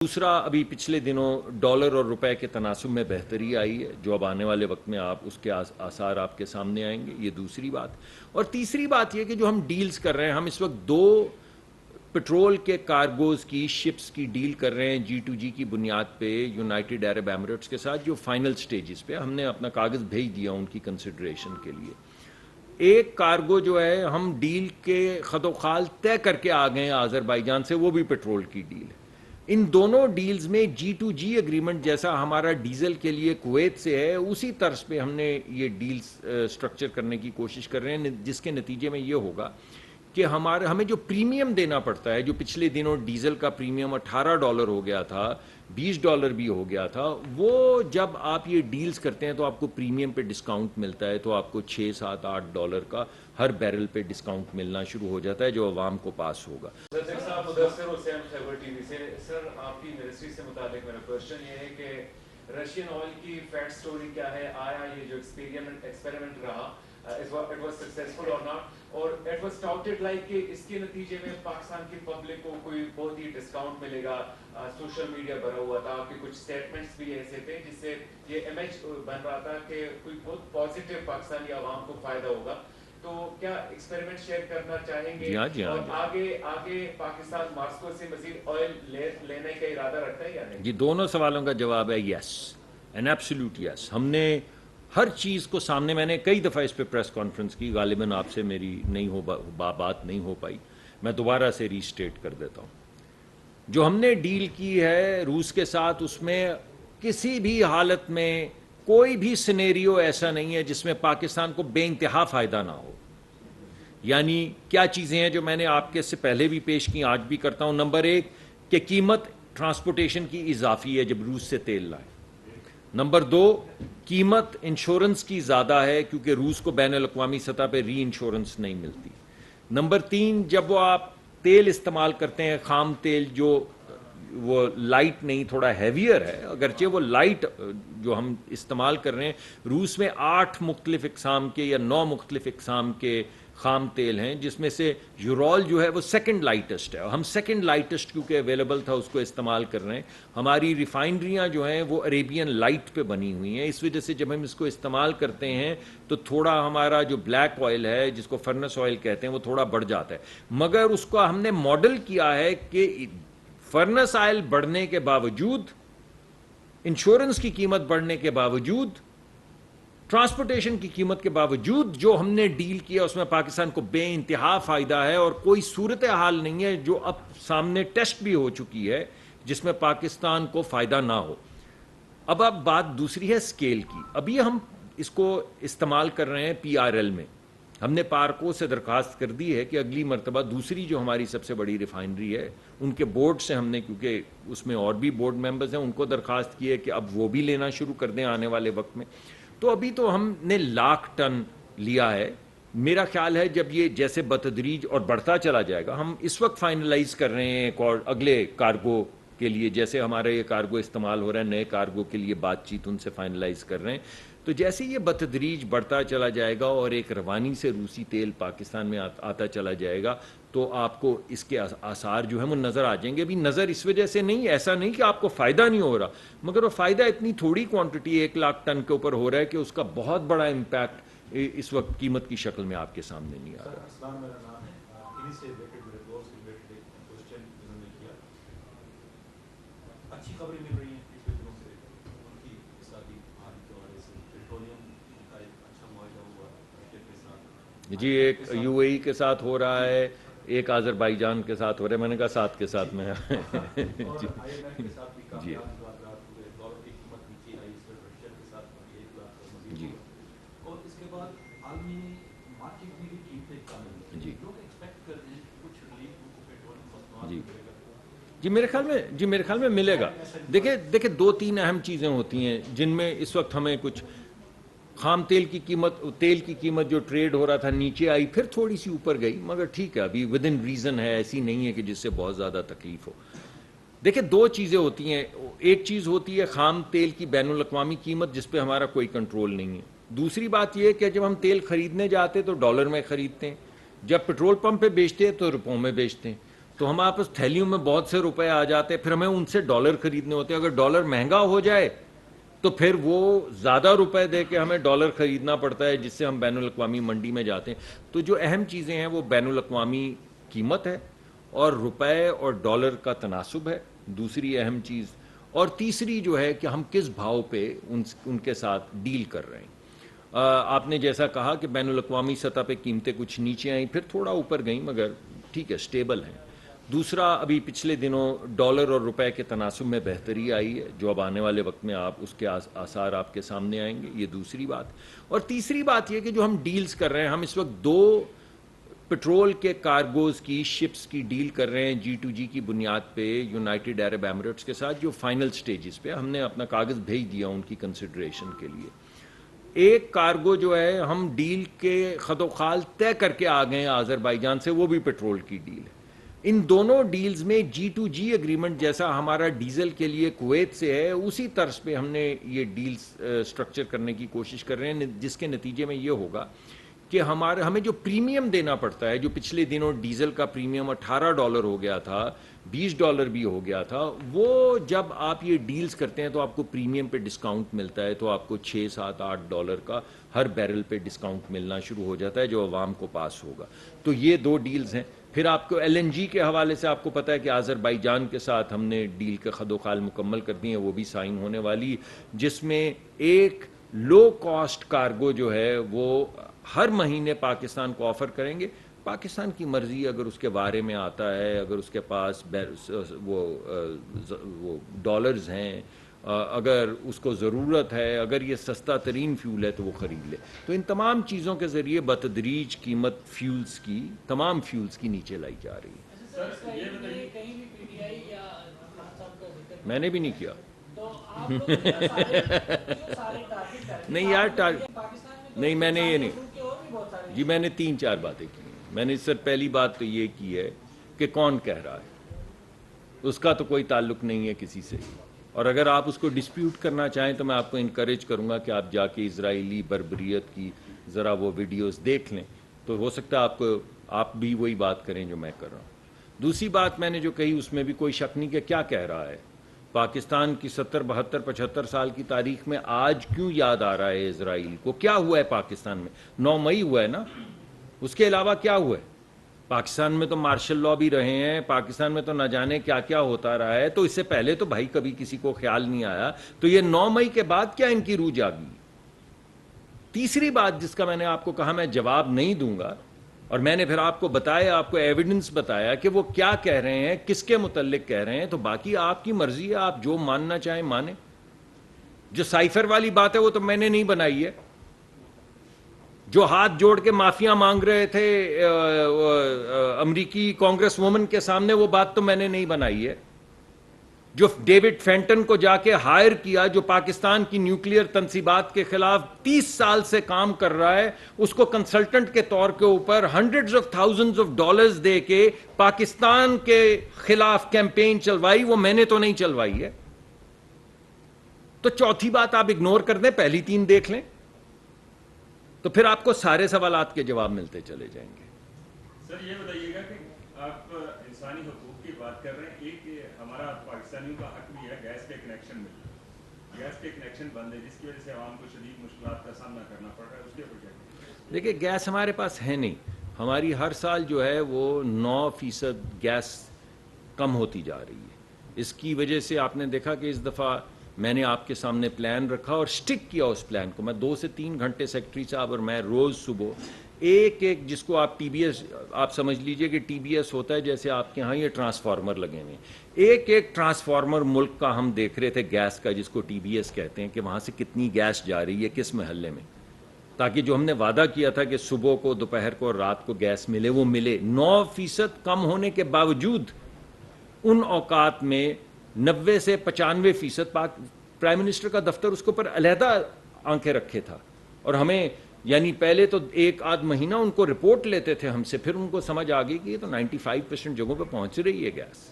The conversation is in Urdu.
دوسرا، ابھی پچھلے دنوں ڈالر اور روپے کے تناسب میں بہتری آئی ہے، جو اب آنے والے وقت میں آپ اس کے آثار آپ کے سامنے آئیں گے. یہ دوسری بات. اور تیسری بات یہ کہ جو ہم ڈیلز کر رہے ہیں، ہم اس وقت 2 پٹرول کے کارگوز کی شپس کی ڈیل کر رہے ہیں G2G کی بنیاد پہ یونائٹڈ عرب ایمریٹس کے ساتھ، جو فائنل سٹیجز پہ. ہم نے اپنا کاغذ بھیج دیا ان کی کنسیڈریشن کے لیے. ایک کارگو جو ہے ہم ڈیل کے خط و خال طے کر کے آ گئے ہیں آذربائیجان سے، وہ بھی پٹرول کی ڈیل ہے. ان دونوں ڈیلز میں G2G اگریمنٹ جیسا ہمارا ڈیزل کے لیے کویت سے ہے، اسی طرز پہ ہم نے یہ ڈیلز سٹرکچر کرنے کی کوشش کر رہے ہیں، جس کے نتیجے میں یہ ہوگا کہ ہمیں جو پریمیم دینا پڑتا ہے، جو پچھلے دنوں ڈیزل کا پریمیم $18 ہو گیا تھا، $20 بھی ہو گیا تھا، وہ جب آپ یہ ڈیلز کرتے ہیں تو آپ کو پریمیم پہ ڈسکاؤنٹ ملتا ہے، تو آپ کو $6, $7, $8 کا ہر بیرل پہ ڈسکاؤنٹ ملنا شروع ہو جاتا ہے، جو عوام کو پاس ہوگا. سر، آپ کی منسٹری سے متعلق میرا کوشچن یہ ہے کہ رشین آئل کی فیٹ سٹوری کیا ہے؟ آیا یہ جو ایکسپیریمنٹ رہا it was successful or not, اور it was touted like کہ اس کے نتیجے میں پاکستان کی پبلک کو کوئی بہت ہی ڈسکاؤنٹ ملے گا. سوشل میڈیا بھرا ہوا تھا، آپ کے کچھ اسٹیٹمنٹس بھی ایسے تھے جس سے یہ امیج بن رہا تھا کہ کوئی بہت پازیٹیو پاکستانی عوام کو فائدہ ہوگا. تو کیا ایکسپیریمنٹ شیئر کرنا چاہیں گے؟ اور آگے پاکستان ماسکو سے مزید آئل لینے کا ارادہ رکھتا ہے یا نہیں؟ جی، دونوں سوالوں کا جواب ہے یس، این ایبسولوٹ یس. ہم نے ہر چیز کو سامنے، میں نے کئی دفعہ اس پہ پریس کانفرنس کی، غالباً آپ سے میری بات نہیں ہو پائی، میں دوبارہ سے ریسٹیٹ کر دیتا ہوں. جو ہم نے ڈیل کی ہے روس کے ساتھ، اس میں کسی بھی حالت میں کوئی بھی سینیریو ایسا نہیں ہے جس میں پاکستان کو بے انتہا فائدہ نہ ہو. یعنی کیا چیزیں ہیں جو میں نے آپ کے سے پہلے بھی پیش کی، آج بھی کرتا ہوں. نمبر 1 کہ قیمت ٹرانسپورٹیشن کی اضافی ہے جب روس سے تیل لائے. نمبر 2 قیمت انشورنس کی زیادہ ہے کیونکہ روس کو بین الاقوامی سطح پہ ری انشورنس نہیں ملتی. نمبر 3 جب وہ آپ تیل استعمال کرتے ہیں، خام تیل جو وہ لائٹ نہیں، تھوڑا ہیویئر ہے، اگرچہ وہ لائٹ جو ہم استعمال کر رہے ہیں، روس میں 8 مختلف اقسام کے یا 9 مختلف اقسام کے خام تیل ہیں، جس میں سے یورول جو ہے وہ سیکنڈ لائٹسٹ ہے. ہم سیکنڈ لائٹسٹ کیونکہ اویلیبل تھا اس کو استعمال کر رہے ہیں. ہماری ریفائنریاں جو ہیں وہ عریبین لائٹ پہ بنی ہوئی ہیں، اس وجہ سے جب ہم اس کو استعمال کرتے ہیں تو تھوڑا ہمارا جو بلیک آئل ہے جس کو فرنس آئل کہتے ہیں وہ تھوڑا بڑھ جاتا ہے. مگر اس کو ہم نے ماڈل کیا ہے کہ فرنس آئل بڑھنے کے باوجود، انشورنس کی قیمت بڑھنے کے باوجود، ٹرانسپورٹیشن کی قیمت کے باوجود جو ہم نے ڈیل کیا اس میں پاکستان کو بے انتہا فائدہ ہے، اور کوئی صورتحال نہیں ہے جو اب سامنے ٹیسٹ بھی ہو چکی ہے جس میں پاکستان کو فائدہ نہ ہو. اب بات دوسری ہے سکیل کی. ابھی ہم اس کو استعمال کر رہے ہیں PRL میں. ہم نے پارکو سے درخواست کر دی ہے کہ اگلی مرتبہ دوسری جو ہماری سب سے بڑی ریفائنری ہے ان کے بورڈ سے ہم نے، کیونکہ اس میں اور بھی بورڈ ممبرز ہیں، ان کو درخواست کی ہے کہ اب وہ بھی لینا شروع کر دیں آنے والے وقت میں. تو ابھی تو ہم نے 1,00,000 ٹن لیا ہے. میرا خیال ہے جب یہ جیسے بتدریج اور بڑھتا چلا جائے گا، ہم اس وقت فائنلائز کر رہے ہیں ایک اور اگلے کارگو کے لیے، جیسے ہمارا یہ کارگو استعمال ہو رہا ہے، نئے کارگو کے لیے بات چیت ان سے فائنلائز کر رہے ہیں. تو جیسے یہ بتدریج بڑھتا چلا جائے گا اور ایک روانی سے روسی تیل پاکستان میں آتا چلا جائے گا تو آپ کو اس کے آثار جو ہیں وہ نظر آ جائیں گے. ابھی نظر اس وجہ سے نہیں، ایسا نہیں کہ آپ کو فائدہ نہیں ہو رہا، مگر وہ فائدہ اتنی تھوڑی کوانٹٹی 1,00,000 ٹن کے اوپر ہو رہا ہے کہ اس کا بہت بڑا امپیکٹ اس وقت قیمت کی شکل میں آپ کے سامنے نہیں آ رہا. اچھی خبریں مل رہی ہیں جی، ایک UAE کے ساتھ ہو رہا ہے، ایک آذربائیجان کے ساتھ ہو رہا ہے. میں نے کہا ساتھ کے ساتھ میں جی جی اور اس کے بعد عالمی مارکیٹ میں بھی قیمتیں کم ہیں. جی لوگ ایکسپیکٹ کرتے ہیں کچھ ریلیف جی جی میرے خیال میں ملے گا. دیکھیں 2-3 اہم چیزیں ہوتی ہیں جن میں اس وقت ہمیں کچھ خام تیل کی قیمت جو ٹریڈ ہو رہا تھا نیچے آئی، پھر تھوڑی سی اوپر گئی، مگر ٹھیک ہے ابھی ود ان ریزن ہے، ایسی نہیں ہے کہ جس سے بہت زیادہ تکلیف ہو. دیکھیں 2 چیزیں ہوتی ہیں. ایک چیز ہوتی ہے خام تیل کی بین الاقوامی قیمت جس پہ ہمارا کوئی کنٹرول نہیں ہے. دوسری بات یہ ہے کہ جب ہم تیل خریدنے جاتے تو ڈالر میں خریدتے ہیں، جب پٹرول پمپ پہ بیچتے ہیں تو روپوں میں بیچتے ہیں. تو ہمارے پاس تھیلیوں میں بہت سے روپے آ جاتے ہیں، پھر ہمیں ان سے ڈالر خریدنے ہوتے ہیں. اگر ڈالر مہنگا ہو جائے تو پھر وہ زیادہ روپے دے کے ہمیں ڈالر خریدنا پڑتا ہے، جس سے ہم بین الاقوامی منڈی میں جاتے ہیں. تو جو اہم چیزیں ہیں وہ بین الاقوامی قیمت ہے اور روپے اور ڈالر کا تناسب ہے دوسری اہم چیز. اور تیسری جو ہے کہ ہم کس بھاؤ پہ ان کے ساتھ ڈیل کر رہے ہیں. آپ نے جیسا کہا کہ بین الاقوامی سطح پہ قیمتیں کچھ نیچے آئیں پھر تھوڑا اوپر گئیں، مگر ٹھیک ہے سٹیبل ہیں. دوسرا، ابھی پچھلے دنوں ڈالر اور روپے کے تناسب میں بہتری آئی ہے، جو اب آنے والے وقت میں آپ اس کے آثار آپ کے سامنے آئیں گے. یہ دوسری بات. اور تیسری بات یہ کہ جو ہم ڈیلز کر رہے ہیں، ہم اس وقت 2 پٹرول کے کارگوز کی شپس کی ڈیل کر رہے ہیں G2G کی بنیاد پہ یونائٹڈ عرب ایمریٹس کے ساتھ، جو فائنل سٹیجز پہ. ہم نے اپنا کاغذ بھیج دیا ان کی کنسیڈریشن کے لیے. ایک کارگو جو ہے ہم ڈیل کے خد و خال طے کر کے آ گئے ہیں آذربائیجان سے، وہ بھی پٹرول کی ڈیل ہے. ان دونوں ڈیلز میں G2G ایگریمنٹ جیسا ہمارا ڈیزل کے لیے کویت سے ہے، اسی طرز پہ ہم نے یہ ڈیلز سٹرکچر کرنے کی کوشش کر رہے ہیں، جس کے نتیجے میں یہ ہوگا کہ ہمیں جو پریمیم دینا پڑتا ہے، جو پچھلے دنوں ڈیزل کا پریمیم $18 ہو گیا تھا، $20 بھی ہو گیا تھا، وہ جب آپ یہ ڈیلز کرتے ہیں تو آپ کو پریمیم پہ ڈسکاؤنٹ ملتا ہے، تو آپ کو $6, $7, $8 کا ہر بیرل پہ ڈسکاؤنٹ ملنا شروع ہو جاتا ہے جو عوام کو پاس ہوگا. تو یہ 2 ڈیلز ہیں. پھر آپ کو LNG کے حوالے سے آپ کو پتہ ہے کہ آذربائیجان کے ساتھ ہم نے ڈیل کے خد و خال مکمل کر دی ہیں، وہ بھی سائن ہونے والی، جس میں ایک لو کاسٹ کارگو جو ہے وہ ہر مہینے پاکستان کو آفر کریں گے. پاکستان کی مرضی، اگر اس کے بارے میں آتا ہے، اگر اس کے پاس وہ ڈالرز ہیں، اگر اس کو ضرورت ہے، اگر یہ سستا ترین فیول ہے تو وہ خرید لے. تو ان تمام چیزوں کے ذریعے بتدریج قیمت فیولز کی، تمام فیولز کی نیچے لائی جا رہی ہے. میں نے بھی نہیں کیا. نہیں یار، نہیں میں نے یہ نہیں جی، میں نے 3-4 باتیں کی ہیں. میں نے سر پہلی بات تو یہ کی ہے کہ کون کہہ رہا ہے، اس کا تو کوئی تعلق نہیں ہے کسی سے. اور اگر آپ اس کو ڈسپیوٹ کرنا چاہیں تو میں آپ کو انکریج کروں گا کہ آپ جا کے اسرائیلی بربریت کی ذرا وہ ویڈیوز دیکھ لیں، تو ہو سکتا ہے آپ بھی وہی بات کریں جو میں کر رہا ہوں. دوسری بات میں نے جو کہی اس میں بھی کوئی شک نہیں کہ کیا کہہ رہا ہے. پاکستان کی 70, 72, 75 سال کی تاریخ میں آج کیوں یاد آ رہا ہے اسرائیل کو؟ کیا ہوا ہے پاکستان میں؟ 9 مئی ہوا ہے نا، اس کے علاوہ کیا ہوا ہے؟ پاکستان میں تو مارشل لا بھی رہے ہیں، پاکستان میں تو نہ جانے کیا کیا ہوتا رہا ہے. تو اس سے پہلے تو بھائی کبھی کسی کو خیال نہیں آیا. تو یہ 9 مئی کے بعد کیا ان کی روح جاگی؟ تیسری بات جس کا میں نے آپ کو کہا میں جواب نہیں دوں گا، اور میں نے پھر آپ کو بتایا، آپ کو ایویڈنس بتایا کہ وہ کیا کہہ رہے ہیں، کس کے متعلق کہہ رہے ہیں. تو باقی آپ کی مرضی ہے، آپ جو ماننا چاہیں مانیں. جو سائفر والی بات ہے وہ تو میں نے نہیں بنائی ہے. جو ہاتھ جوڑ کے معافیاں مانگ رہے تھے امریکی کانگریس وومن کے سامنے، وہ بات تو میں نے نہیں بنائی ہے. جو ڈیوڈ فینٹن کو جا کے ہائر کیا، جو پاکستان کی نیوکلیئر تنصیبات کے خلاف 30 سال سے کام کر رہا ہے، اس کو کنسلٹنٹ کے طور کے اوپر hundreds of thousands of dollars دے کے پاکستان کے خلاف کیمپین چلوائی، وہ میں نے تو نہیں چلوائی ہے. تو چوتھی بات آپ اگنور کر دیں، پہلی 3 دیکھ لیں، تو پھر آپ کو سارے سوالات کے جواب ملتے چلے جائیں گے. سر یہ بتائیے گا کہ آپ انسانی حقوق کی بات کر رہے ہیں، ایک ہمارا پاکستانیوں کا حق بھی ہے گیس کے کنیکشن میں. گیس کے کنیکشن بند ہے، جس کی وجہ سے عوام کو شدید مشکلات کا سامنا کرنا پڑ رہا ہے، اس کے اوپر کیا؟ دیکھیں، گیس ہمارے پاس ہے نہیں. ہماری ہر سال جو ہے وہ 9% گیس کم ہوتی جا رہی ہے. اس کی وجہ سے آپ نے دیکھا کہ اس دفعہ میں نے آپ کے سامنے پلان رکھا اور سٹک کیا اس پلان کو. میں 2 سے 3 گھنٹے سیکرٹری صاحب اور میں روز صبح ایک جس کو آپ TBS آپ سمجھ لیجئے کہ TBS ہوتا ہے جیسے آپ کے ہاں یہ ٹرانسفارمر لگے ہوئے ہیں، ایک ٹرانسفارمر ملک کا ہم دیکھ رہے تھے گیس کا، جس کو TBS کہتے ہیں، کہ وہاں سے کتنی گیس جا رہی ہے کس محلے میں، تاکہ جو ہم نے وعدہ کیا تھا کہ صبح کو، دوپہر کو اور رات کو گیس ملے، وہ ملے. 9% کم ہونے کے باوجود ان اوقات میں 90 سے 95% پرائم منسٹر کا دفتر اس کے اوپر علیحدہ آنکھیں رکھے تھا. اور ہمیں یعنی پہلے تو 1-8 مہینہ ان کو رپورٹ لیتے تھے ہم سے، پھر ان کو سمجھ آ گئی کہ یہ تو 95% جگہوں پہ پہنچ رہی ہے گیس.